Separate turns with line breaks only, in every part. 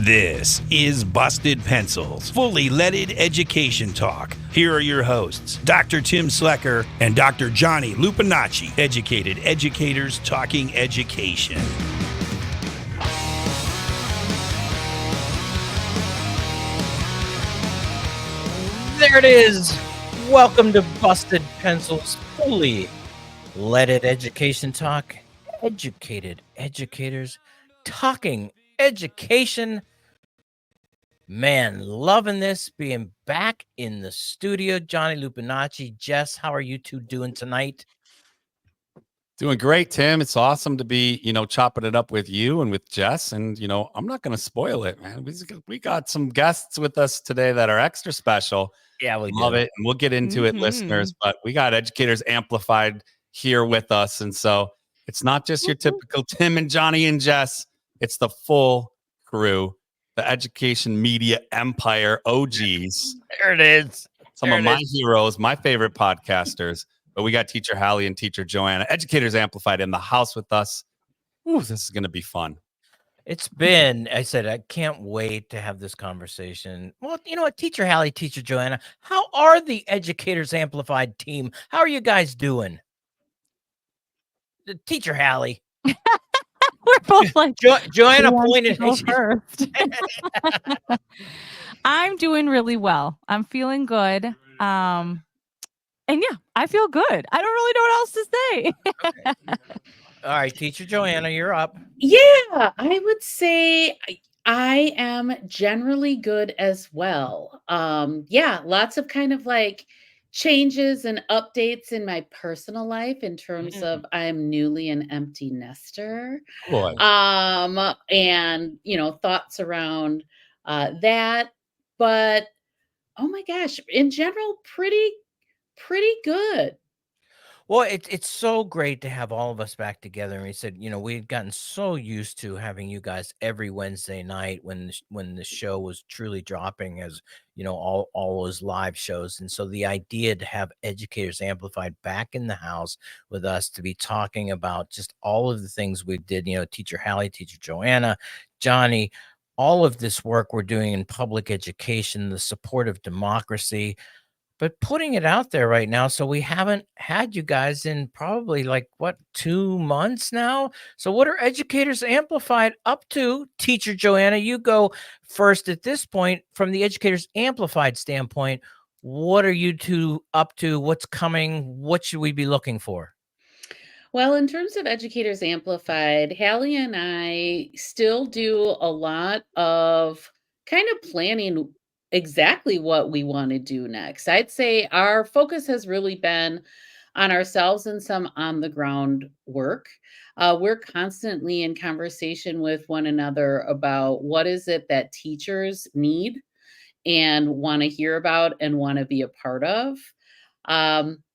This is Busted Pencils, fully leaded education talk. Here are your hosts, Dr. Tim Slecker and Dr. Johnny Lupinacci, educated educators talking education.
There it is. Welcome to Busted Pencils, fully leaded education talk. Educated educators talking education. Man, loving this, being back in the studio. Johnny Lupinacci, Jess, how are you two doing tonight?
Doing great, Tim. It's awesome to be, chopping it up with you and with Jess. And, I'm not going to spoil it, man. We got some guests with us today that are extra special.
Yeah, we
love
do.
it. And we'll get into it, listeners. But we got Educators Amplified here with us. And so it's not just your typical Tim and Johnny and Jess. It's the full crew, the education media empire OGs.
There it is.
Some of my heroes, my favorite podcasters. But we got Teacher Hallie and Teacher Joanna, Educators Amplified, in the house with us. Ooh, this is going to be fun.
It's been, I said, I can't wait to have this conversation. Well, you know what, Teacher Hallie, Teacher Joanna, how are the Educators Amplified team? How are you guys doing? Teacher Hallie.
We're both like,
Joanna pointed
first. I'm doing really well. I'm feeling good. And yeah, I feel good. I don't really know what else to say.
Okay. All right, Teacher Joanna, you're up.
Yeah, I would say I am generally good as well. Yeah, lots of kind of like changes and updates in my personal life in terms of I'm newly an empty nester.
Boy.
And thoughts around that. But oh my gosh, in general, pretty good.
Well, it's so great to have all of us back together. And we said, we'd gotten so used to having you guys every Wednesday night when the show was truly dropping as, all those live shows. And so the idea to have Educators Amplified back in the house with us to be talking about just all of the things we did, Teacher Hallie, Teacher Joanna, Johnny, all of this work we're doing in public education, the support of democracy, but putting it out there right now. So we haven't had you guys in probably 2 months now. So what are Educators Amplified up to? Teacher Joanna, you go first at this point. From the Educators Amplified standpoint, what are you two up to? What's coming? What should we be looking for?
Well, in terms of Educators Amplified, Hallie and I still do a lot of kind of planning exactly what we want to do next. I'd say our focus has really been on ourselves and some on the ground work. We're constantly in conversation with one another about what is it that teachers need and want to hear about and want to be a part of.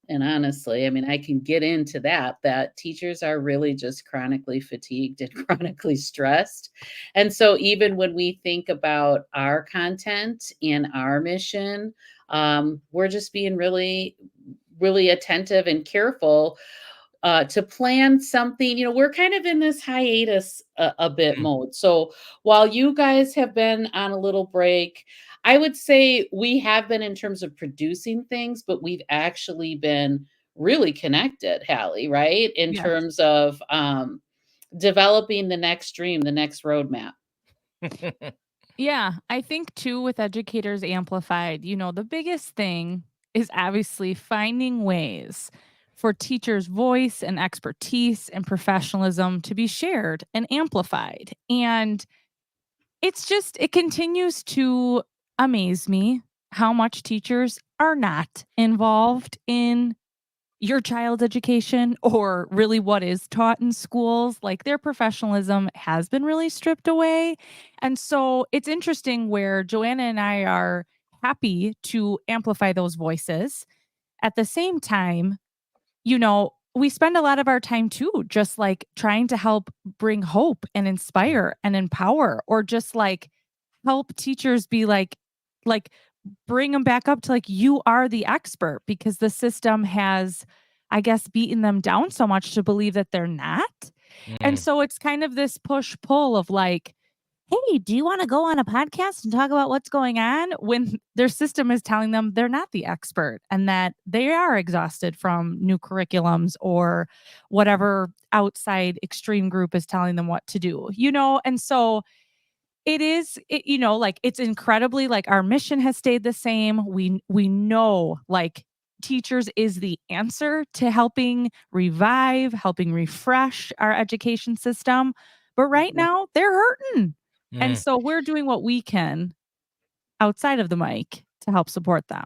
And honestly, I mean, I can get into that teachers are really just chronically fatigued and chronically stressed. And so even when we think about our content and our mission, we're just being really, really attentive and careful to plan something. We're kind of in this hiatus a bit mode. So while you guys have been on a little break, I would say we have been in terms of producing things, but we've actually been really connected, Hallie, right? In
Yes.
terms of developing the next dream, the next roadmap.
Yeah, I think too with Educators Amplified, the biggest thing is obviously finding ways for teachers' voice and expertise and professionalism to be shared and amplified. And it continues to amaze me how much teachers are not involved in your child's education or really what is taught in schools. Like their professionalism has been really stripped away. And so it's interesting where Joanna and I are happy to amplify those voices. At the same time, we spend a lot of our time too, just like trying to help bring hope and inspire and empower, or just like help teachers be like bring them back up to you are the expert, because the system has, I guess, beaten them down so much to believe that they're not. And so it's kind of this push pull of hey, do you want to go on a podcast and talk about what's going on? When their system is telling them they're not the expert and that they are exhausted from new curriculums or whatever outside extreme group is telling them what to do, And so like it's incredibly like our mission has stayed the same. We know like teachers is the answer to helping revive, helping refresh our education system. But right now they're hurting. And so we're doing what we can outside of the mic to help support them.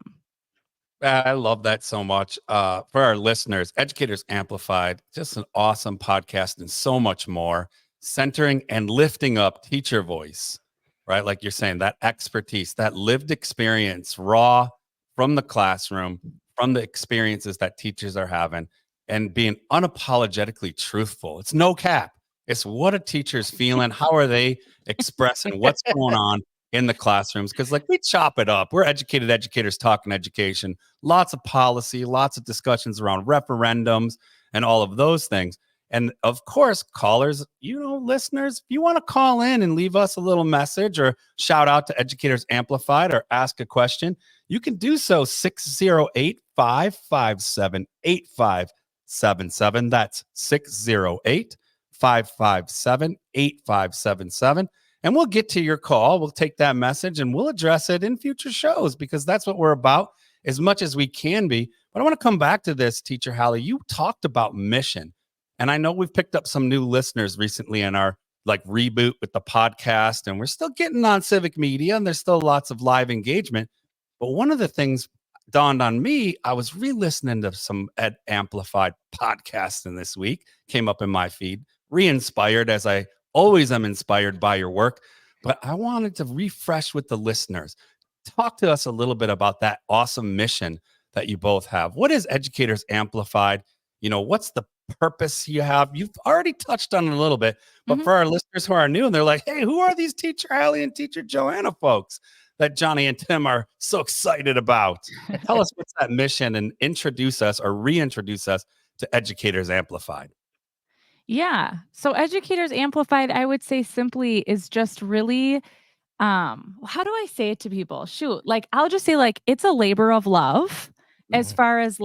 I love that so much. For our listeners, Educators Amplified, just an awesome podcast and so much more, centering and lifting up teacher voice, right? Like you're saying, that expertise, that lived experience, raw from the classroom, from the experiences that teachers are having, and being unapologetically truthful. It's no cap. It's what a teacher's feeling. How are they expressing what's going on in the classrooms? Because like we chop it up. We're educated educators talking education. Lots of policy, lots of discussions around referendums and all of those things. And of course, callers, listeners, if you want to call in and leave us a little message or shout out to Educators Amplified or ask a question, you can do so 608-557-8577. That's 608-557-8577. And we'll get to your call. We'll take that message and we'll address it in future shows because that's what we're about as much as we can be. But I want to come back to this, Teacher Hallie. You talked about mission. And I know we've picked up some new listeners recently in our reboot with the podcast. And we're still getting on Civic Media and there's still lots of live engagement. But one of the things dawned on me, I was re-listening to some Ed Amplified podcasting this week, came up in my feed, re-inspired as I always am inspired by your work, but I wanted to refresh with the listeners. Talk to us a little bit about that awesome mission that you both have. What is Educators Amplified? What's the purpose you have? You've already touched on it a little bit, but for our listeners who are new and they're like, hey, who are these Teacher Hallie and Teacher Joanna folks that Johnny and Tim are so excited about? Tell us what's that mission and introduce us or reintroduce us to Educators Amplified.
Yeah. So Educators Amplified, I would say simply is just really, how do I say it to people? Shoot, I'll just say it's a labor of love as far as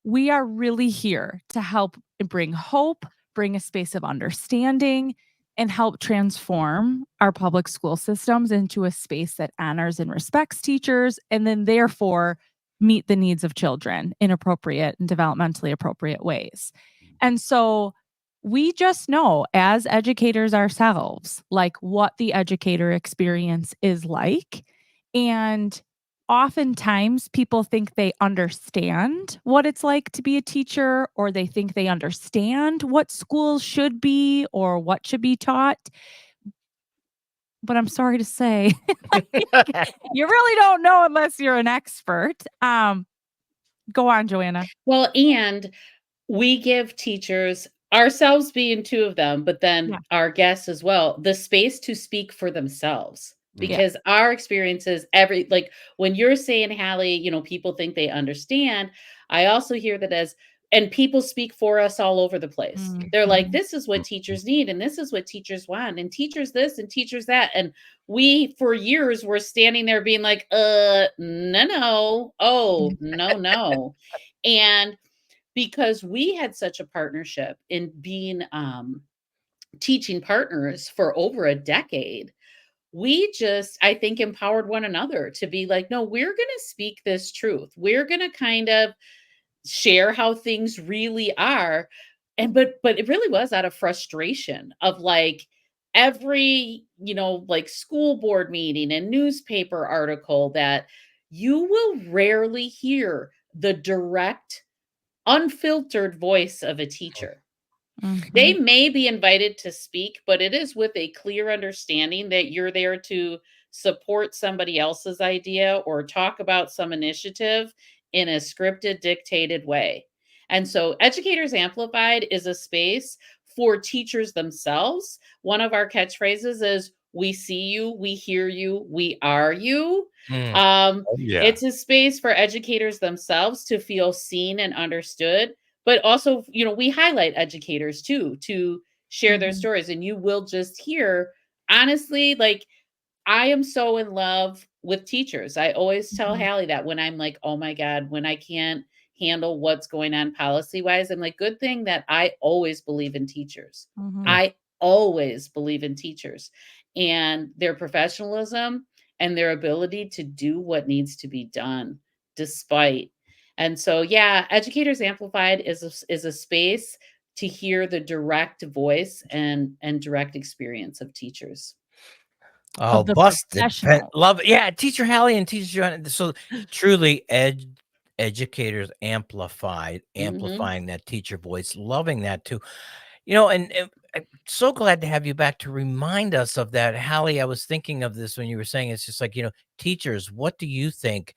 we are really here to help bring hope, bring a space of understanding, and help transform our public school systems into a space that honors and respects teachers, and then therefore meet the needs of children in appropriate and developmentally appropriate ways. And so we just know as educators ourselves, what the educator experience is like. And oftentimes people think they understand what it's like to be a teacher, or they think they understand what schools should be or what should be taught. But I'm sorry to say, you really don't know unless you're an expert. Go on, Joanna.
Well, and we give teachers, ourselves being two of them, but then our guests as well, the space to speak for themselves. Because our experiences, when you're saying, Hallie, people think they understand. I also hear that and people speak for us all over the place. They're like, this is what teachers need, and this is what teachers want, and teachers this and teachers that. And we, for years, were standing there being like, no. Oh, no. And because we had such a partnership in being teaching partners for over a decade, we just, I think, empowered one another to be like, no, we're going to speak this truth. We're going to kind of share how things really are. But it really was out of frustration of every, school board meeting and newspaper article that you will rarely hear the direct, unfiltered voice of a teacher. They may be invited to speak, but it is with a clear understanding that you're there to support somebody else's idea or talk about some initiative in a scripted, dictated way. And so Educators Amplified is a space for teachers themselves. One of our catchphrases is, we see you, we hear you, we are you. It's a space for educators themselves to feel seen and understood. But also, we highlight educators too, to share their stories. And you will just hear honestly, like, I am so in love with teachers. I always tell
Mhm.
Hallie that when I'm like, "Oh my god," when I can't handle what's going on policy-wise, I'm like, "Good thing that I always believe in teachers."
Mhm.
I always believe in teachers and their professionalism and their ability to do what needs to be done despite. And so, yeah, Educators Amplified is a space to hear the direct voice and direct experience of teachers.
Oh,
Of the
busted pen
professionals.
love it. Yeah, Teacher Hallie and Teacher Joanna. So truly educators amplified,
Mhm.
amplifying that teacher voice, loving that too. And I'm so glad to have you back to remind us of that. Hallie, I was thinking of this when you were saying it's just like, teachers, what do you think?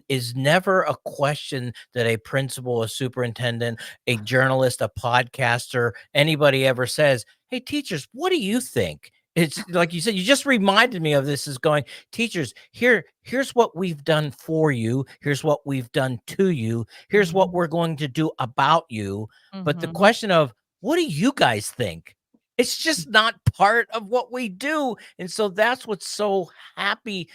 Is never a question that a principal, a superintendent, a journalist, a podcaster, anybody ever says, "Hey, teachers, what do you think?" It's like you said, you just reminded me of this is going, teachers, here's what we've done for you. Here's what we've done to you. Here's what
Mhm.
we're going to do about you. But the
Mhm.
question of what do you guys think? It's just not part of what we do. And so that's what's so happy,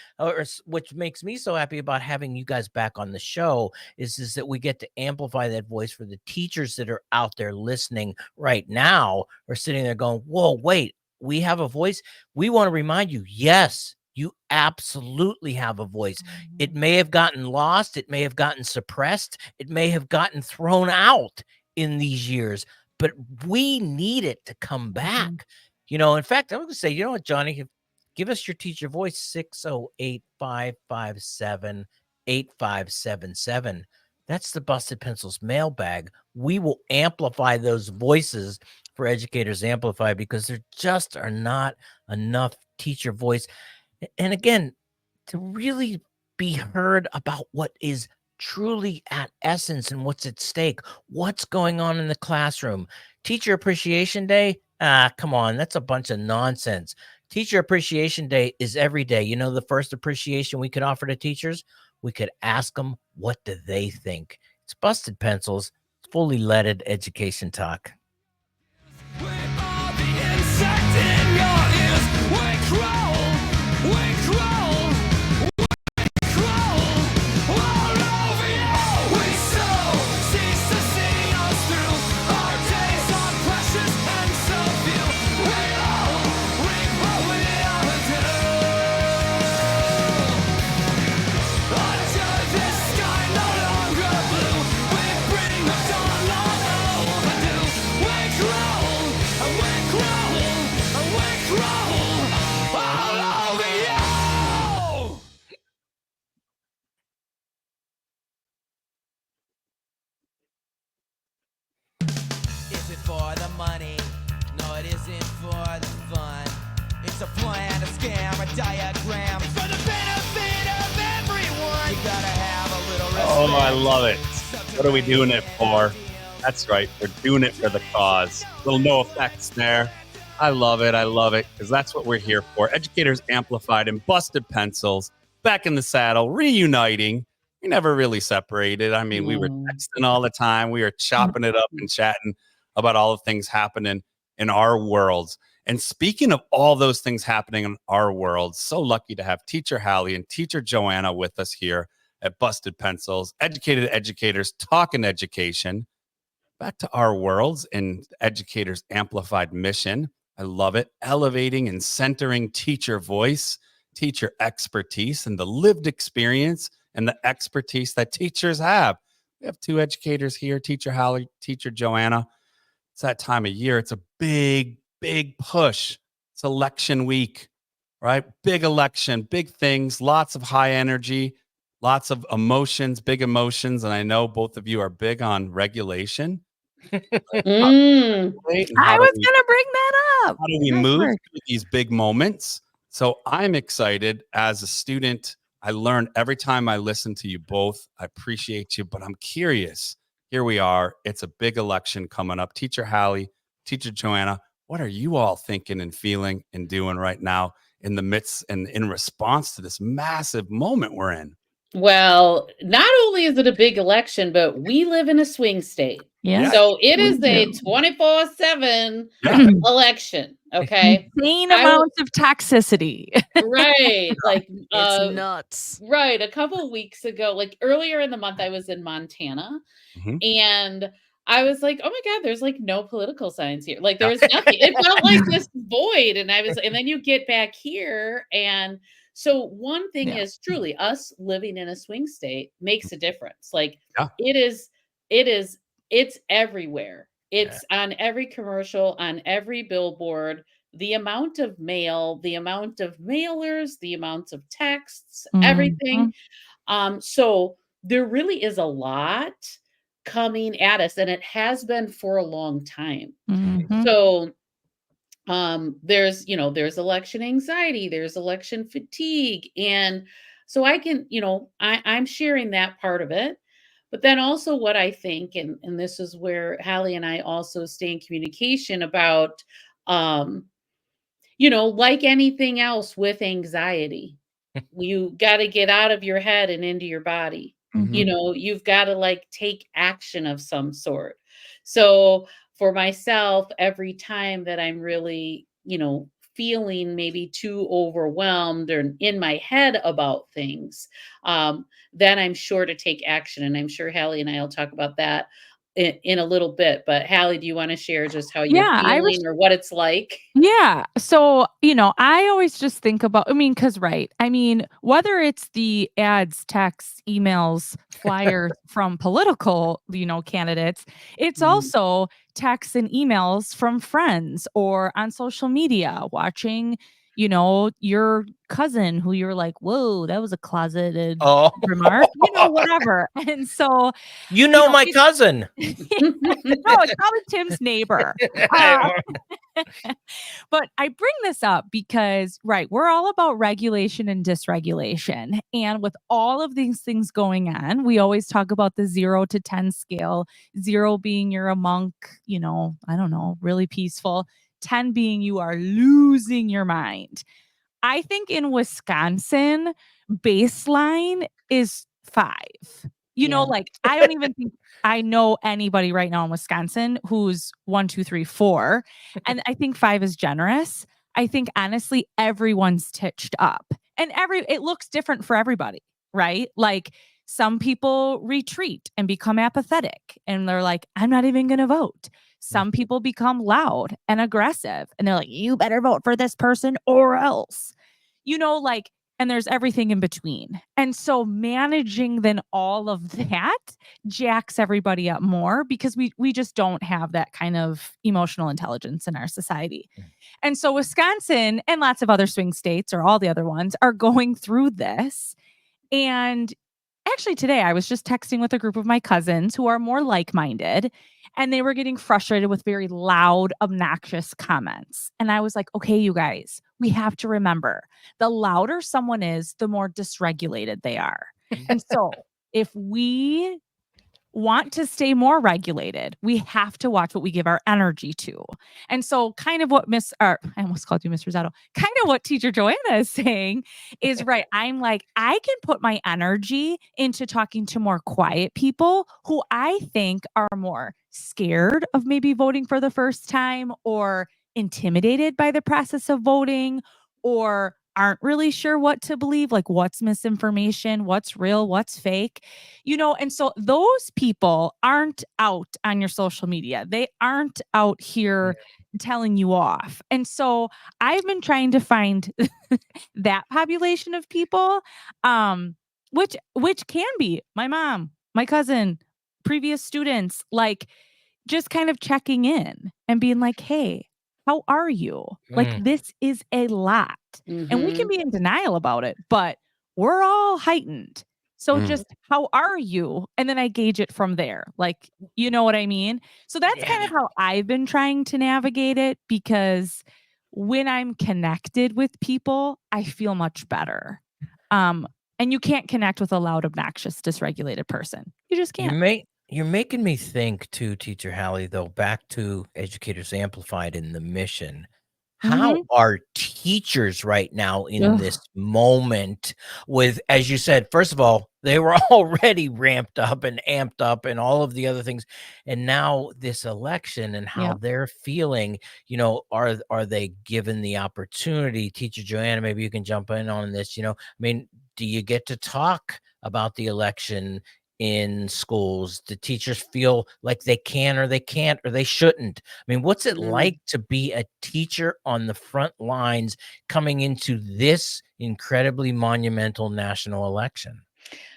which makes me so happy about having you guys back on the show is that we get to amplify that voice for the teachers that are out there listening right now or sitting there going, whoa, wait, we have a voice. We want to remind you, yes, you absolutely have a voice. It
Mhm.
may have gotten lost. It may have gotten suppressed. It may have gotten thrown out in these years, but we need it to come
Mhm.
back. In fact, I'm going to say, you know what, Johnny, give us your teacher voice, 608-557-8577. That's the Busted Pencils mailbag. We will amplify those voices for Educators Amplify because there just are not enough teacher voice. And again, to really be heard about what is truly at essence and what's at stake, what's going on in the classroom. Teacher Appreciation Day, come on, that's a bunch of nonsense. Teacher Appreciation Day is every day. The first appreciation we could offer to teachers, we could ask them, what do they think? It's Busted Pencils, fully leaded education talk.
We are the insect in your ears. We crawl, all over you. We so cease to see us through. Our days are precious and so few. We all reap what we ever do. Until this sky no longer blue, we bring the dawn long overdue. We crawl, and we crawl, and we crawl all over you. Is it for the money? No, it isn't for the fun. It's a plan, a scam, a diagram. It's for the benefit of everyone. You gotta have a little respect.
Oh, I love it. What are we doing it for? That's right. We're doing it for the cause. Little no effects there. I love it. I love it because that's what we're here for. Educators Amplified and Busted Pencils back in the saddle, reuniting. We never really separated. I mean, we were
No.
texting all the time. We were chopping it up and chatting about all the things happening in our worlds. And speaking of all those things happening in our world, so lucky to have Teacher Hallie and Teacher Joanna with us here at Busted Pencils, educated educators talking education. Back to our worlds and Educators Amplified mission. I love it. Elevating and centering teacher voice, teacher expertise, and the lived experience and the expertise that teachers have. We have two educators here, Teacher Hallie, Teacher Joanna. It's that time of year. It's a big, big push. It's election week, right? Big election, big things, lots of high energy, lots of emotions, big emotions. And I know both of you are big on regulation.
Mm.
Right? And
I was gonna bring that up.
how do we
Go
move
for it.
through these big moments? So I'm excited as a student. I learn every time I listen to you both. I appreciate you, but I'm curious. Here we are. It's a big election coming up. Teacher Hallie, Teacher Joanna, what are you all thinking and feeling and doing right now in the midst and in response to this massive moment we're in?
Well, not only is it a big election, but we live in a swing state.
Yeah.
So it
We
is a
do.
24/7
Yeah.
election. Okay.
Insane
I w-
amounts of toxicity.
right. Like
It's nuts.
right. A couple of weeks ago, like earlier in the month, I was in Montana
Mhm.
and I was like, oh my God, there's like no political signs here. Like there's nothing. It felt like this void. And then you get back here. And so one thing
Yeah.
is truly us living in a swing state makes a difference. Like
Yeah.
it is, it is, it's everywhere. It's on every commercial, on every billboard. The amount of mail, the amount of mailers, the amount of texts, everything. So there really is a lot coming at us, and it has been for a long time.
Mhm.
So there's election anxiety, there's election fatigue, and so I can, I'm sharing that part of it. But then also what I think, and this is where Hallie and I also stay in communication about, um, like anything else with anxiety, you got to get out of your head and into your body.
Mhm.
You've got to like take action of some sort. So for myself, every time that I'm really, feeling maybe too overwhelmed or in my head about things, then I'm sure to take action. And I'm sure Hallie and I will talk about that in a little bit. But Hallie, do you want to share just how you're
Yeah, I was
feeling or what it's like?
Yeah. So, I always just think about, because, right. I mean, whether it's the ads, texts, emails, flyers from political, candidates, it's
Mhm.
also texts and emails from friends or on social media, watching, your cousin who you're like, whoa, that was a closeted
Oh,
remark, whatever. And so,
my
it,
cousin.
no, it's probably Tim's neighbor. Uh, but I bring this up because, right, we're all about regulation and dysregulation. And with all of these things going on, we always talk about the 0 to 10 scale, 0 being you're a monk, I don't know, really peaceful, 10 being you are losing your mind. I think in Wisconsin, baseline is 5.
Yeah.
Like I don't even think I know anybody right now in Wisconsin who's 1, 2, 3, 4. And I think 5 is generous. I think honestly, everyone's titched up. And it looks different for everybody, right? Like some people retreat and become apathetic and they're like, I'm not even gonna vote. Some people become loud and aggressive and they're like, you better vote for this person or else. Like, and there's everything in between. And so managing then all of that jacks everybody up more because we just don't have that kind of emotional intelligence in our society. And so Wisconsin and lots of other swing states or all the other ones are going through this. And actually, today I was just texting with a group of my cousins who are more like minded, and they were getting frustrated with very loud, obnoxious comments. And I was like, okay, you guys, we have to remember the louder someone is, the more dysregulated they are. And so if we want to stay more regulated, we have to watch what we give our energy to. And so kind of what I almost called you Miss Rosado, kind of what teacher Joanna is saying is right. I'm like, I can put my energy into talking to more quiet people who I think are more scared of maybe voting for the first time or intimidated by the process of voting or aren't really sure what to believe, like what's misinformation, what's real, what's fake. And so those people aren't out on your social media. They aren't out here telling you off. And so I've been trying to find that population of people, which can be my mom, my cousin, previous students, like just kind of checking in and being like, hey, how are you? Like, this is a lot. And we can
Mhm.
be in denial about it, but we're all heightened. So just how are you? And then I gauge it from there. Like, you know what I mean? So that's kind of how I've been trying to navigate it because when I'm connected with people, I feel much better. And you can't connect with a loud, obnoxious, dysregulated person. You just can't.
You're making me think too, Teacher Hallie, though, back to Educators Amplified in the mission. How
Mhm.
are teachers right now in
Ugh.
this moment with, as you said, first of all, they were already ramped up and amped up and all of the other things. And now this election and how
Yep.
they're feeling, are they given the opportunity? Teacher Joanna, maybe you can jump in on this. I mean, do you get to talk about the election in schools? Do teachers feel like they can or they can't or they shouldn't? I mean, what's it like to be a teacher on the front lines coming into this incredibly monumental national election?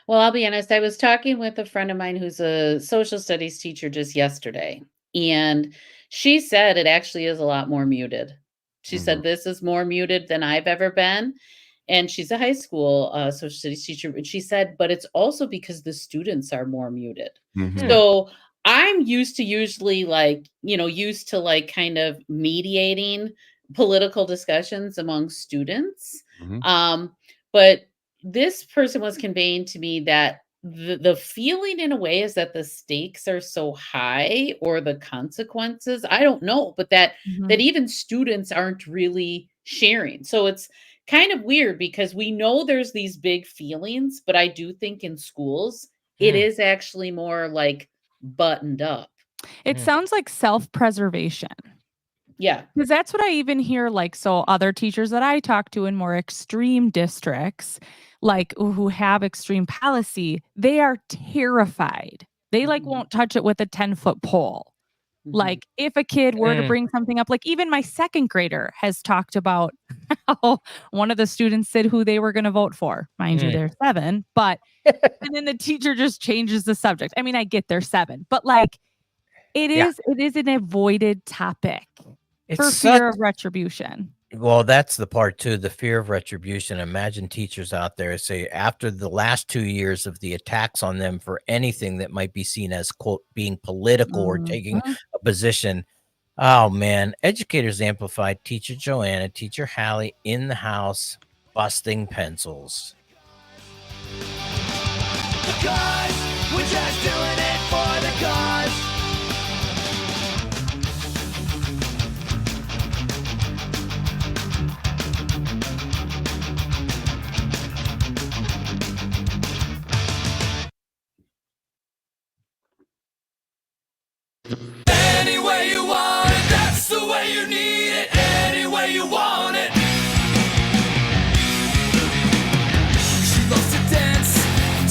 Well, I'll be honest, I was talking with a friend of mine who's a social studies teacher just yesterday, and she said it actually is a lot more muted. She said, "This is more muted than I've ever been." And she's a high school social studies teacher. And she said, but it's also because the students are more muted.
Mhm.
So I'm used to usually used to like kind of mediating political discussions among students.
Mhm.
But this person was conveying to me that the feeling in a way is that the stakes are so high or the consequences, I don't know, but that
Mhm.
even students aren't really sharing. So it's kind of weird because we know there's these big feelings, but I do think in schools it
Hmm.
is actually more like buttoned up.
It sounds like self-preservation.
Yeah.
Because that's what I even hear, like, so other teachers that I talk to in more extreme districts, like, who have extreme policy, they are terrified. They, like,
Mhm.
won't touch it with a 10-foot pole.
Mhm.
Like, if a kid were to
Mm.
bring something up, like, even my second grader has talked about how one of the students said who they were gonna vote for. Mind you,
Mm.
they're 7, but and then the teacher just changes the subject. I mean, I get they're 7, but, like,
Yeah.
it is an avoided topic
It's
for
such
fear of retribution.
Well, that's the part too, the fear of retribution. Imagine teachers out there say after the last 2 years of the attacks on them for anything that might be seen as quote being political or taking
Mhm.
a position. Oh man, Educators Amplified, Teacher Joanna, Teacher Hallie in the house, busting pencils.
Because we're just doing it for the cause. Any way you want it, that's the way you need it. Any way you want it. She loves to dance,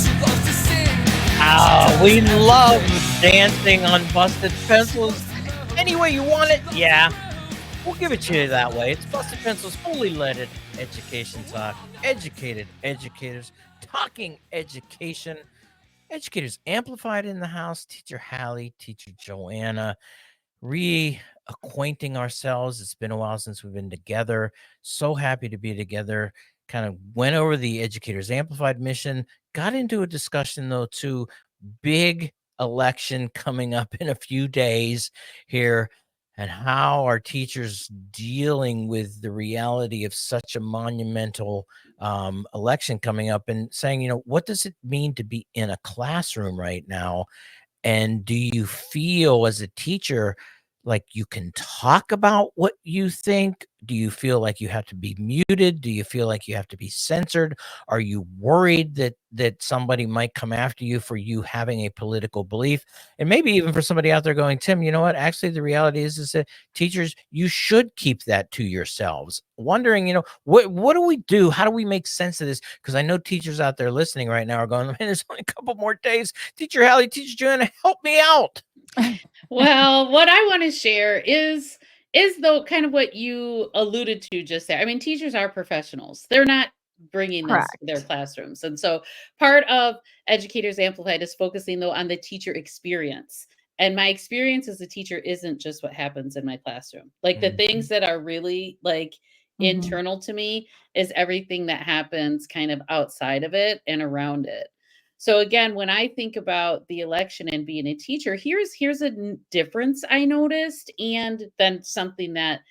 she loves to sing.
Oh, we love dancing on busted pencils. Any way you want it, yeah. We'll give it to you that way. It's Busted Pencils, fully leaded education talk. Educated educators talking education. Educators Amplified in the house. Teacher Hallie, Teacher Joanna, reacquainting ourselves. It's been a while since we've been together. So happy to be together. Kind of went over the Educators Amplified mission. Got into a discussion though too. Big election coming up in a few days here, and how are teachers dealing with the reality of such a monumental election coming up, and saying, what does it mean to be in a classroom right now? And do you feel as a teacher like you can talk about what you think? Do you feel like you have to be muted? Do you feel like you have to be censored? Are you worried that somebody might come after you for you having a political belief? And maybe even for somebody out there going, Tim, you know what? Actually, the reality is that teachers, you should keep that to yourselves. Wondering, what do we do? How do we make sense of this? Because I know teachers out there listening right now are going, man, there's only a couple more days. Teacher Hallie, Teacher Joanna, help me out.
Well, what I want to share is though kind of what you alluded to just there. I mean, teachers are professionals. They're not bringing this to their
Correct.
classrooms. And so part of Educators Amplified is focusing though on the teacher experience. And my experience as a teacher isn't just what happens in my classroom. Like the things that are really like
Mhm.
internal to me is everything that happens kind of outside of it and around it. So again, when I think about the election and being a teacher, here's a difference I noticed, and then something that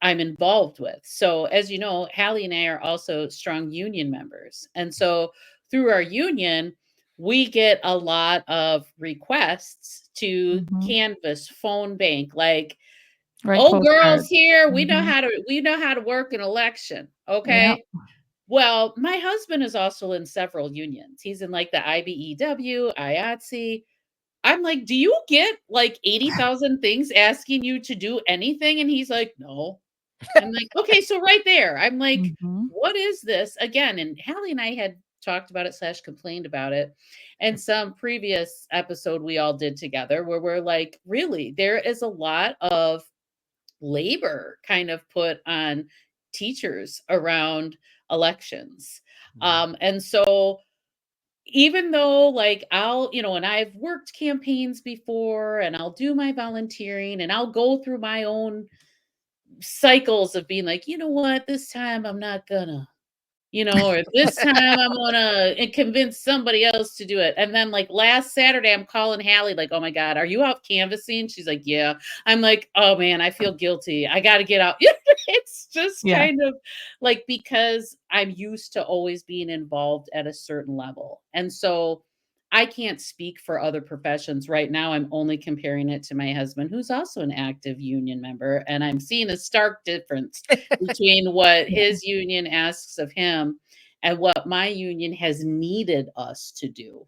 I'm involved with. So as you know, Hallie and I are also strong union members, and so through our union, we get a lot of requests to
Mhm.
canvas, phone bank, like
Right.
Oh, girls
Postcards.
here, we know
Mhm.
how to work an election.
Yep.
Okay. Well, my husband is also in several unions. He's in like the IBEW, IATSE. I'm like, do you get like 80,000 things asking you to do anything? And he's like, no. I'm like, okay, so right there, I'm like,
Mhm.
what is this again? And Hallie and I had talked about it / complained about it. And some previous episode we all did together where we're like, really, there is a lot of labor kind of put on teachers around elections. And so even though like I'll, and I've worked campaigns before and I'll do my volunteering and I'll go through my own cycles of being like, you know what, this time I'm not gonna, or this time I'm gonna convince somebody else to do it. And then like last Saturday, I'm calling Hallie, like, oh my God, are you out canvassing? She's like, yeah. I'm like, oh man, I feel guilty. I gotta get out. It's just
Yeah.
kind of like because I'm used to always being involved at a certain level. And so I can't speak for other professions right now. I'm only comparing it to my husband, who's also an active union member. And I'm seeing a stark difference between what
Yeah.
his union asks of him and what my union has needed us to do.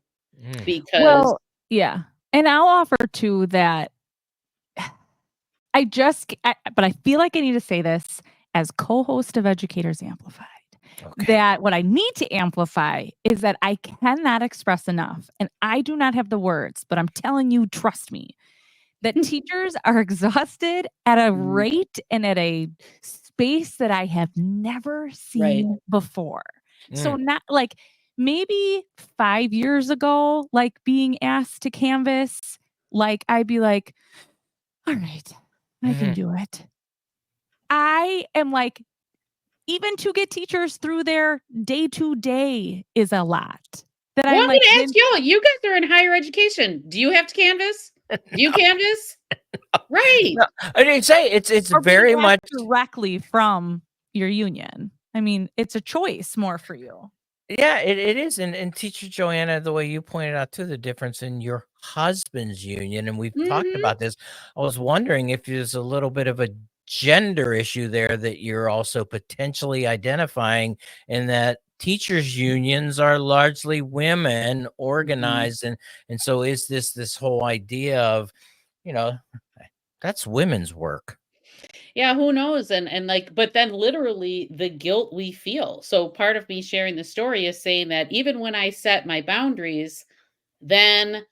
Because
Well, yeah. And I'll offer too that but I feel like I need to say this as co-host of Educators Amplified. That what I need to amplify is that I cannot express enough, and I do not have the words, but I'm telling you, trust me, that teachers are exhausted at a rate and at a space that I have never
Right.
seen before. So not like maybe 5 years ago, like being asked to canvas, like I'd be like, all right, I can do it. I am like, even to get teachers through their day to day is a lot. That
well,
I'm
I'm
like,
gonna
then
ask y'all, you guys are in higher education. Do you have to canvas? Do you canvas? Right.
No, I didn't say it's
or being
very
asked
much
directly from your union. I mean, it's a choice more for you.
yeah, it is. And teacher Joanna, the way you pointed out too, the difference in your husband's union, and we've talked
Mhm.
about this. I was wondering if there's a little bit of a gender issue there that you're also potentially identifying, in that teachers unions are largely women organized, and so is this whole idea of, you know, that's women's work.
Yeah, who knows? And like, but then literally the guilt we feel. So part of me sharing the story is saying that even when I set my boundaries, then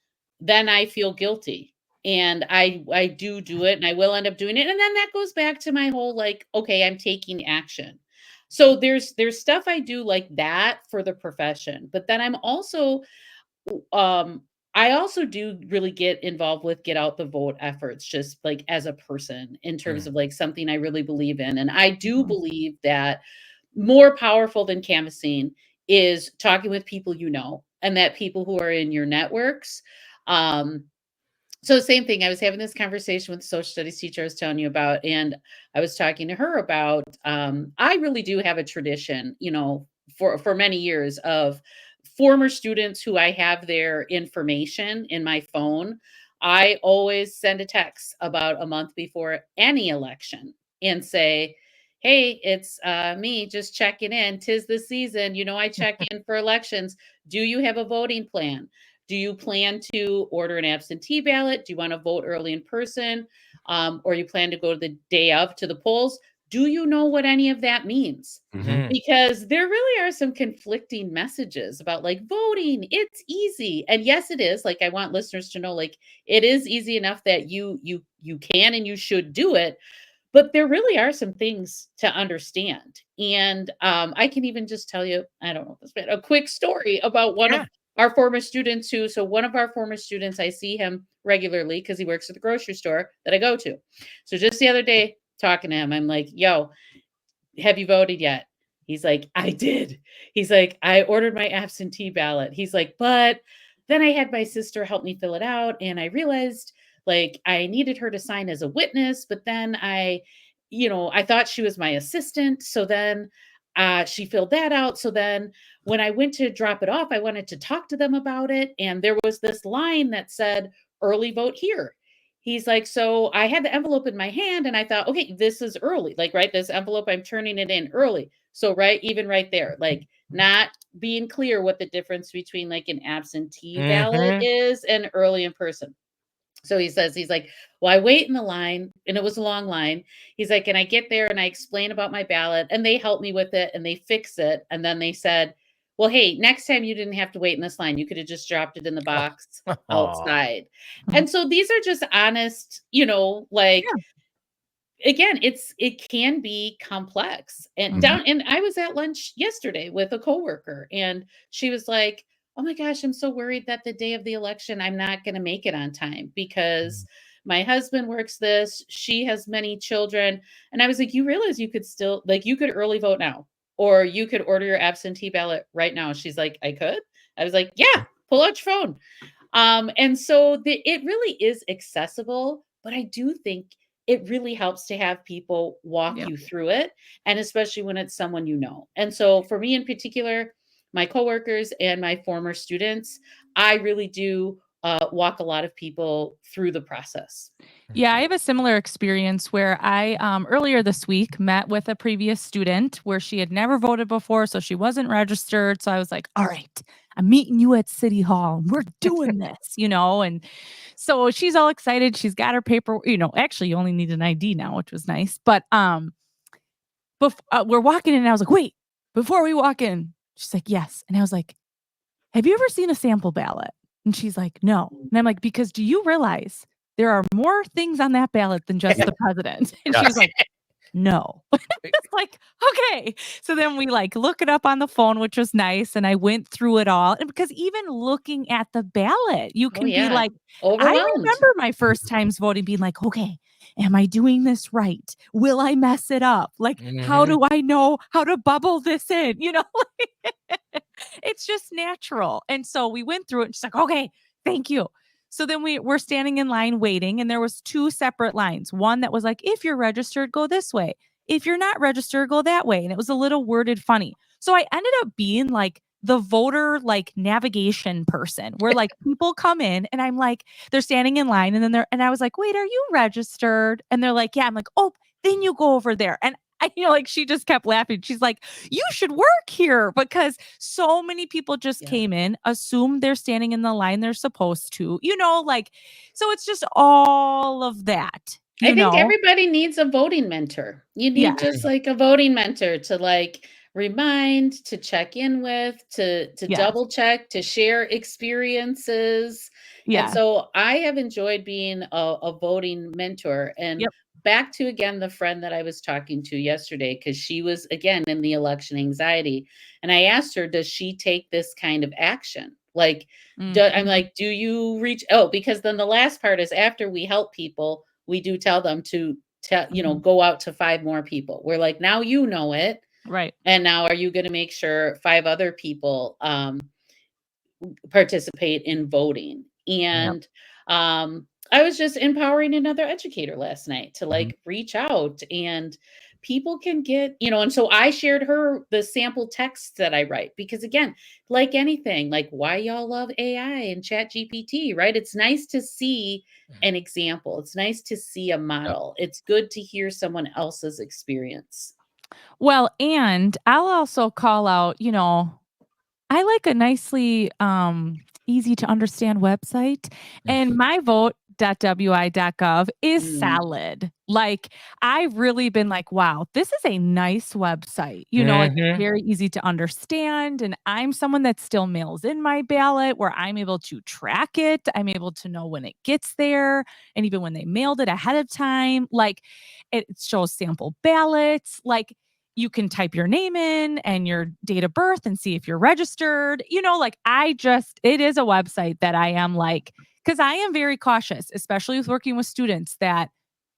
I feel guilty. And I do it and I will end up doing it. And then that goes back to my whole like, okay, I'm taking action. So there's stuff I do like that for the profession. But then I'm also um I also do really get involved with get out the vote efforts just like as a person in terms of like something I really believe in. And I do
Mhm.
believe that more powerful than canvassing is talking with people and that people who are in your networks. Um so same thing. I was having this conversation with the social studies teacher I was telling you about, and I was talking to her about I really do have a tradition, for many years of former students who I have their information in my phone. I always send a text about a month before any election and say, hey, it's me just checking in. 'Tis the season. I check in for elections. Do you have a voting plan? Do you plan to order an absentee ballot? Do you want to vote early in person? Or you plan to go the day of to the polls? Do you know what any of that means? Because there really are some conflicting messages about like voting. It's easy. And yes, it is. Like I want listeners to know like it is easy enough that you can and you should do it, but there really are some things to understand. And I can even just tell you, I don't know if this bit, a quick story about one
Yeah.
of our former students so one of our former students, I see him regularly because he works at the grocery store that I go to. So just the other day, talking to him, I'm like, yo, have you voted yet? He's like, I did. He's like, I ordered my absentee ballot. He's like, but then I had my sister help me fill it out. And I realized like I needed her to sign as a witness, but then I thought she was my assistant. So then she filled that out. So then when I went to drop it off, I wanted to talk to them about it. And there was this line that said, early vote here. he's like, so I had the envelope in my hand and I thought, okay, this is early. Like, right, this envelope, I'm turning it in early. So, right, even right there, like not being clear what the difference between like an absentee ballot is and early in person. So he says, he's like, well, I wait in the line, and it was a long line. He's like, and I get there and I explain about my ballot, and they help me with it and they fix it. And then they said, well, hey, next time you didn't have to wait in this line. You could have just dropped it in the box outside. And so these are just honest, like, again, it can be complex. And I was at lunch yesterday with a coworker, and she was like, "Oh my gosh, I'm so worried that the day of the election I'm not going to make it on time because my husband works this, she has many children." And I was like, "You realize you could still, like, you could early vote now, or you could order your absentee ballot right now." She's like, "I could?" I was like, "Yeah, pull out your phone." And so it really is accessible, but I do think it really helps to have people walk
Yeah.
you through it, and especially when it's someone you know. And so for me in particular, my coworkers and my former students, I really do walk a lot of people through the process.
Yeah, I have a similar experience where I earlier this week met with a previous student where she had never voted before, so she wasn't registered. So I was like, "All right, I'm meeting you at City Hall. And we're doing this." And so she's all excited. She's got her paper. Actually, you only need an ID now, which was nice. But we're walking in, and I was like, "Wait, before we walk in," she's like, "Yes," and I was like, "Have you ever seen a sample ballot?" And she's like, "No." And I'm like, "Because do you realize there are more things on that ballot than just the president?" And she was like, "No." It's like, "Okay." So then we like look it up on the phone, which was nice. And I went through it all. And because even looking at the ballot, you
Oh
can be
yeah.
like, I
Overwhelmed.
remember my first times voting being like, "Okay, am I doing this right? Will I mess it up? Like, how do I know how to bubble this in?" It's just natural. And so we went through it and she's like, "Okay, thank you." So then we're standing in line waiting, and there was two separate lines. One that was like, "If you're registered, go this way. If you're not registered, go that way." And it was a little worded funny. So I ended up being like the voter like navigation person where like people come in and I'm like, they're standing in line, and then I was like, "Wait, are you registered?" And they're like, "Yeah." I'm like, "Oh, then you go over there." And like she just kept laughing. She's like, "You should work here," because so many people just
Yeah.
came in, assume they're standing in the line they're supposed to, like, so it's just all of that,
I
you
think
know?
everybody needs a voting mentor. You
Yeah.
need just like a voting mentor to like remind, to check in with, to
Yes.
double check, to share experiences. And
Yeah.
so I have enjoyed being a voting mentor. And
Yep.
back to again the friend that I was talking to yesterday, because she was again in the election anxiety. And I asked her, does she take this kind of action? Like, I'm
Mhm.
like, do you reach? Oh, because then the last part is after we help people, we do tell them to
Mhm.
go out to 5 more people. We're like, now you know it.
Right.
And now are you going to make sure 5 other people participate in voting?
Yep.
And I was just empowering another educator last night to like reach out, and people can get, and so I shared her the sample texts that I write, because again, like anything, like why y'all love AI and chat GPT, right? It's nice to see an example. It's nice to see a model. It's good to hear someone else's experience.
Well, and I'll also call out, I like a nicely easy to understand website, and myvote.wi.gov is
Mm.
salad. Like, I've really been like, wow, this is a nice website. Like it's very easy to understand. And I'm someone that still mails in my ballot where I'm able to track it. I'm able to know when it gets there, and even when they mailed it ahead of time. Like, it shows sample ballots. Like, you can type your name in and your date of birth and see if you're registered. Like, it is a website that I am like, because I am very cautious, especially with working with students, that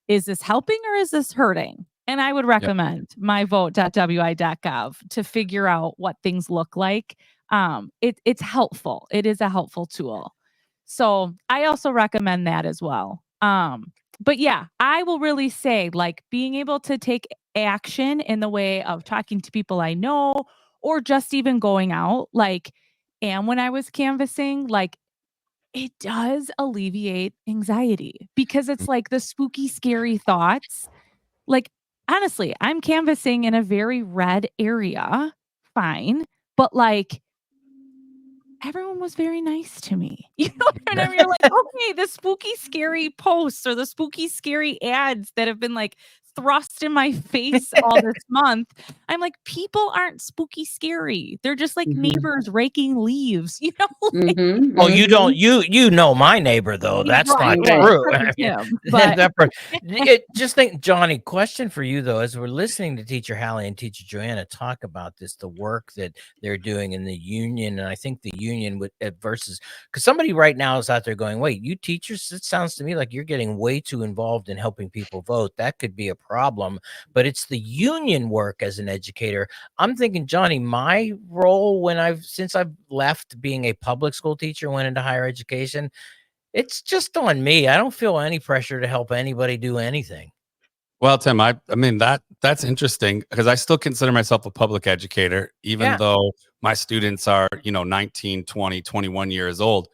is this helping or is this hurting? And I would recommend myvote.wi.gov to figure out what things look like. It's helpful. It is a helpful tool. So I also recommend that as well. But yeah, I will really say like being able to take action in the way of talking to people I know or just even going out, like, and when I was canvassing, like it does alleviate anxiety because it's like the spooky, scary thoughts. Like, honestly, I'm canvassing in a very red area. Fine. But like, everyone was very nice to me. You know what I mean? You're like, okay, the spooky, scary posts or the spooky, scary ads that have been like thrust in my face all this month. I'm like, people aren't spooky, scary. They're just like
Mhm.
neighbors raking leaves, you know? Like,
Mhm,
Oh, you
mhm.
don't you know my neighbor though. That's
right,
not
well,
true.
except
I
for
mean,
Tim, but
that just think, Johnny. Question for you though, as we're listening to Teacher Hallie and Teacher Joanna talk about this, the work that they're doing in the union, and I think the union with versus because somebody right now is out there going, "Wait, you teachers? It sounds to me like you're getting way too involved in helping people vote. That could be a problem." But it's the union work as an educator. I'm thinking, Johnny, my role since I've left being a public school teacher, went into higher education, it's just on me. I don't feel any pressure to help anybody do anything.
Well, Tim, I mean that's interesting because I still consider myself a public educator, even
Yeah.
though my students are, 19, 20, 21 years old.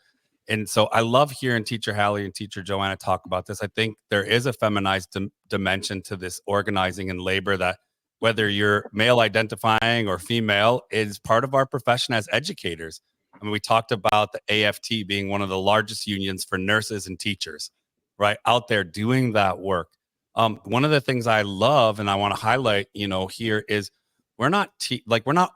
And so I love hearing Teacher Hallie and Teacher Joanna talk about this. I think there is a feminized dimension to this organizing and labor that whether you're male identifying or female is part of our profession as educators. I mean, we talked about the AFT being one of the largest unions for nurses and teachers, right? Out there doing that work. One of the things I love and I want to highlight, here is we're not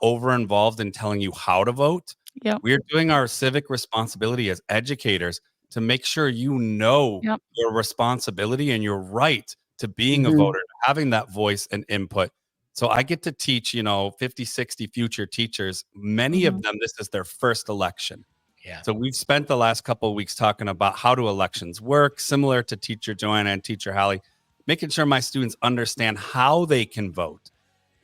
over involved in telling you how to vote.
yep,
We're doing our civic responsibility as educators to make sure you know
yep.
your responsibility and your right to being a
Mhm.
voter, having that voice and input. So I get to teach, 50, 60 future teachers. Many of them, this is their first election.
Yeah.
So we've spent the last couple of weeks talking about how do elections work, similar to Teacher Joanna and Teacher Hallie, making sure my students understand how they can vote,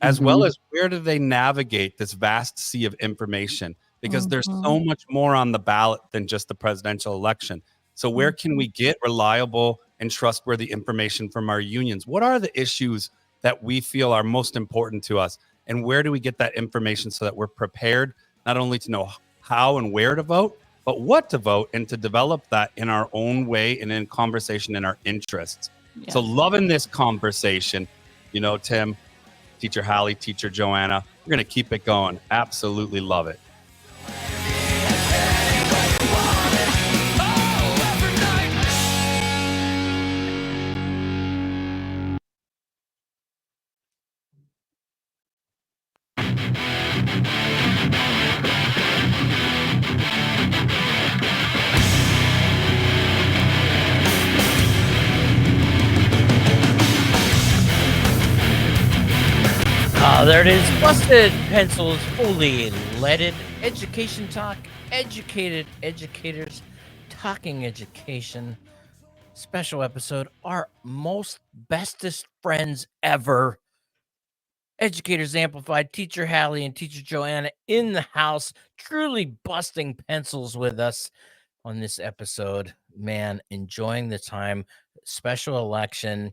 as well
Mhm.
as where do they navigate this vast sea of information, because there's so
Mhm.
much more on the ballot than just the presidential election. So where can we get reliable and trustworthy information from our unions? What are the issues that we feel are most important to us? And where do we get that information so that we're prepared not only to know how and where to vote, but what to vote and to develop that in our own way and in conversation in our interests. So
Yes.
loving this conversation, Tim, Teacher Hallie, Teacher Joanna, we're going to keep it going. Absolutely love it.
There it is. Busted Pencils, fully leaded. Education talk, educated educators, talking education. Special episode. Our most bestest friends ever. Educators Amplified, Teacher Hallie and Teacher Joanna in the house, truly busting pencils with us on this episode. Man, enjoying the time. Special election.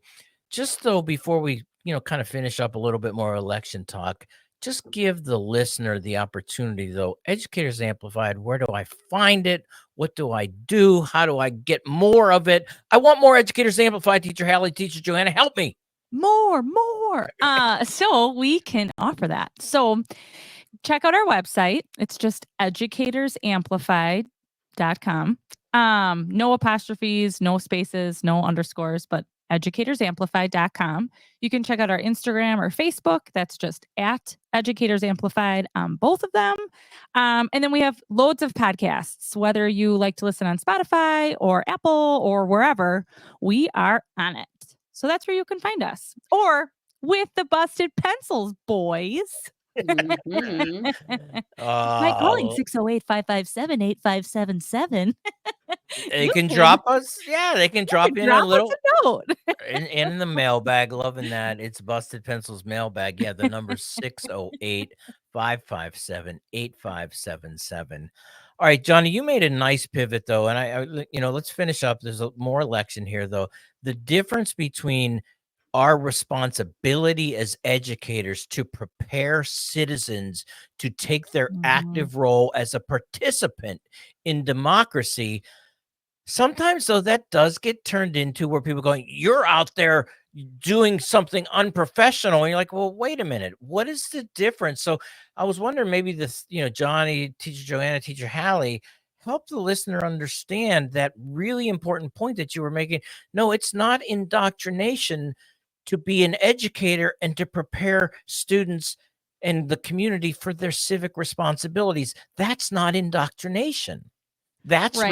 Just though, before we, kind of finish up a little bit more election talk, just give the listener the opportunity, though. Educators Amplified, where do I find it? What do I do? How do I get more of it? I want more Educators Amplified. Teacher Hallie, Teacher Joanna, help me.
More. So we can offer that. So check out our website. It's just educatorsamplified.com. No apostrophes, no spaces, no underscores, but educatorsamplified.com. You can check out our Instagram or Facebook. That's just at Educators Amplified on both of them. And then we have loads of podcasts, whether you like to listen on Spotify or Apple or wherever, we are on it. So that's where you can find us. Or with the busted pencils, boys.
Mhm.
By calling
Oh,
608-557-8577.
they
You
can
can
drop us. Yeah, they can drop in a
drop us
little
a note.
in the mailbag. Loving that. It's Busted Pencils mailbag. Yeah, the number 608-557-8577. All right, Johnny, you made a nice pivot though, and let's finish up. There's more election here though. The difference between our responsibility as educators to prepare citizens to take their
Mhm.
active role as a participant in democracy Sometimes, though, that does get turned into where people going, "You're out there doing something unprofessional." And you're like, "Well, wait a minute. What is the difference?" So I was wondering maybe this, Johnny, teacher Joanna, teacher Hallie, help the listener understand that really important point that you were making. No, it's not indoctrination to be an educator and to prepare students and the community for their civic responsibilities. That's not indoctrination. That's
Right.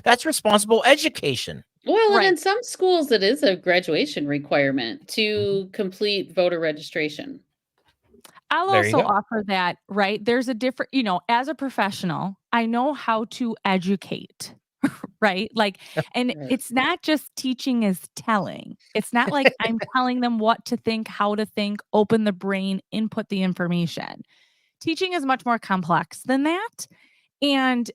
that's responsible education.
Well, and
Right.
in some schools, it is a graduation requirement to complete voter registration.
I'll
There you
also
go.
offer that, right? There's a different, as a professional, I know how to educate, right? Like, and
Right.
it's not just teaching is telling. It's not like I'm telling them what to think, how to think, open the brain, input the information. Teaching is much more complex than that. And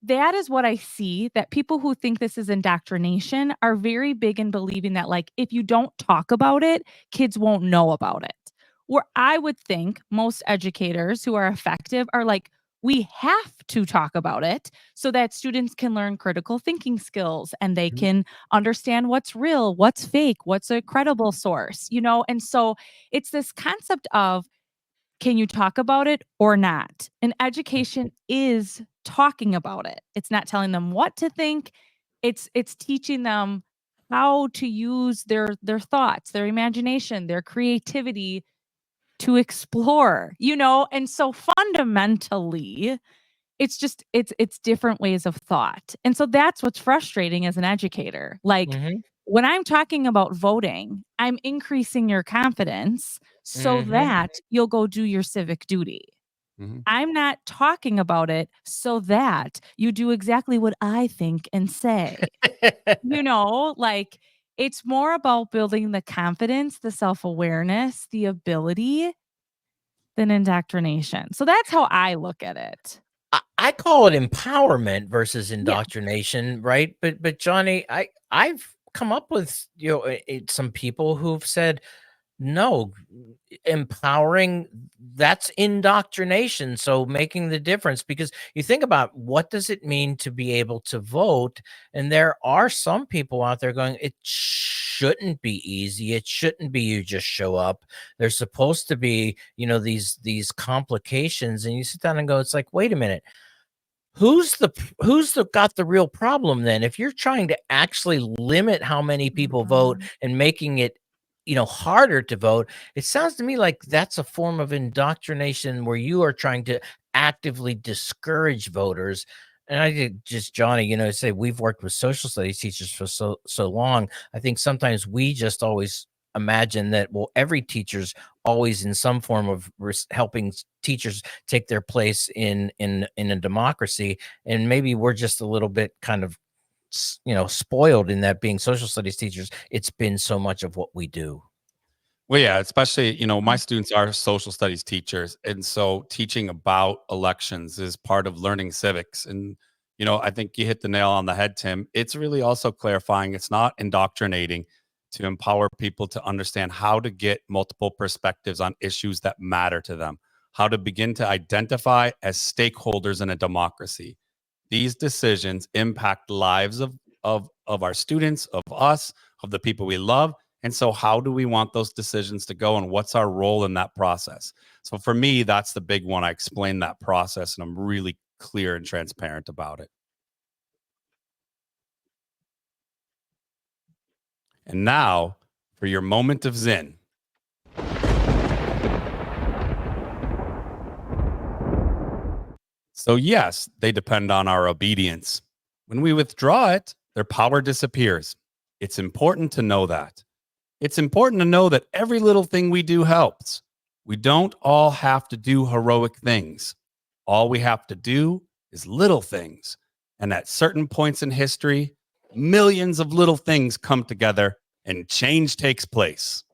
that is what I see, that people who think this is indoctrination are very big in believing that, like, if you don't talk about it, kids won't know about it. Where I would think most educators who are effective are like, we have to talk about it so that students can learn critical thinking skills and they
Mhm.
can understand what's real, what's fake, what's a credible source, And so it's this concept of, can you talk about it or not? And education is talking about it. It's not telling them what to think. It's teaching them how to use their thoughts, their imagination, their creativity to explore, And so fundamentally, it's different ways of thought. And so that's what's frustrating as an educator. Like,
Mhm.
when I'm talking about voting, I'm increasing your confidence so
Mhm.
that you'll go do your civic duty.
Mhm.
I'm not talking about it so that you do exactly what I think and say. Like, it's more about building the confidence, the self-awareness, the ability than indoctrination. So that's how I look at it.
I call it empowerment versus
Yeah.
indoctrination, right? But Johnny, I've come up with some people who've said no, empowering, that's indoctrination. So making the difference, because you think about what does it mean to be able to vote, and there are some people out there going, it shouldn't be easy. It shouldn't be you just show up. There's supposed to be, these complications, and you sit down and go, it's like, wait a minute. Who's the got the real problem then? If you're trying to actually limit how many people vote and making it, harder to vote, it sounds to me like that's a form of indoctrination where you are trying to actively discourage voters. And I did just Johnny, say we've worked with social studies teachers for so long. I think sometimes we just always imagine that, well, every teacher's always in some form of helping teachers take their place in a democracy, and maybe we're just a little bit kind of spoiled in that, being social studies teachers, it's been so much of what we do.
Well, yeah, especially, my students are social studies teachers. And so teaching about elections is part of learning civics. And, I think you hit the nail on the head, Tim. It's really also clarifying, it's not indoctrinating, to empower people to understand how to get multiple perspectives on issues that matter to them, how to begin to identify as stakeholders in a democracy. These decisions impact lives of our students, of us, of the people we love. And so, how do we want those decisions to go, and what's our role in that process? So, for me, that's the big one. I explain that process, and I'm really clear and transparent about it. And now, for your moment of zen. So, yes, they depend on our obedience. When we withdraw it, their power disappears. It's important to know that. It's important to know that every little thing we do helps. We don't all have to do heroic things. All we have to do is little things. And at certain points in history, millions of little things come together and change takes place.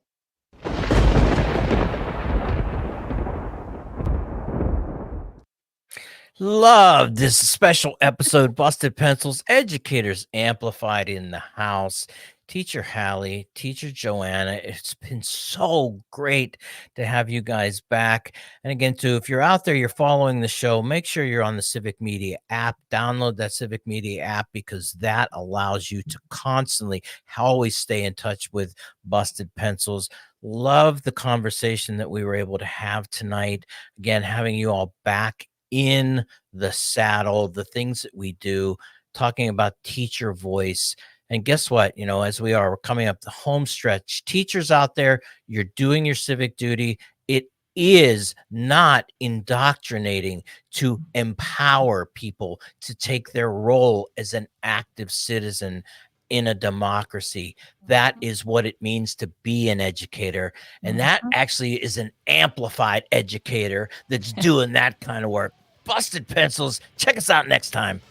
Love this special episode, Busted Pencils, Educators Amplified in the house. Teacher Hallie, Teacher Joanna, it's been so great to have you guys back. And again, too, if you're out there, you're following the show, make sure you're on the Civic Media app. Download that Civic Media app because that allows you to constantly always stay in touch with Busted Pencils. Love the conversation that we were able to have tonight. Again, having you all back in the saddle, the things that we do, talking about teacher voice. And guess what? You know, as we are coming up the home stretch, teachers out there, you're doing your civic duty. It is not indoctrinating to empower people to take their role as an active citizen in a democracy. That is what it means to be an educator. And that actually is an amplified educator that's doing that kind of work. Busted Pencils. Check us out next time.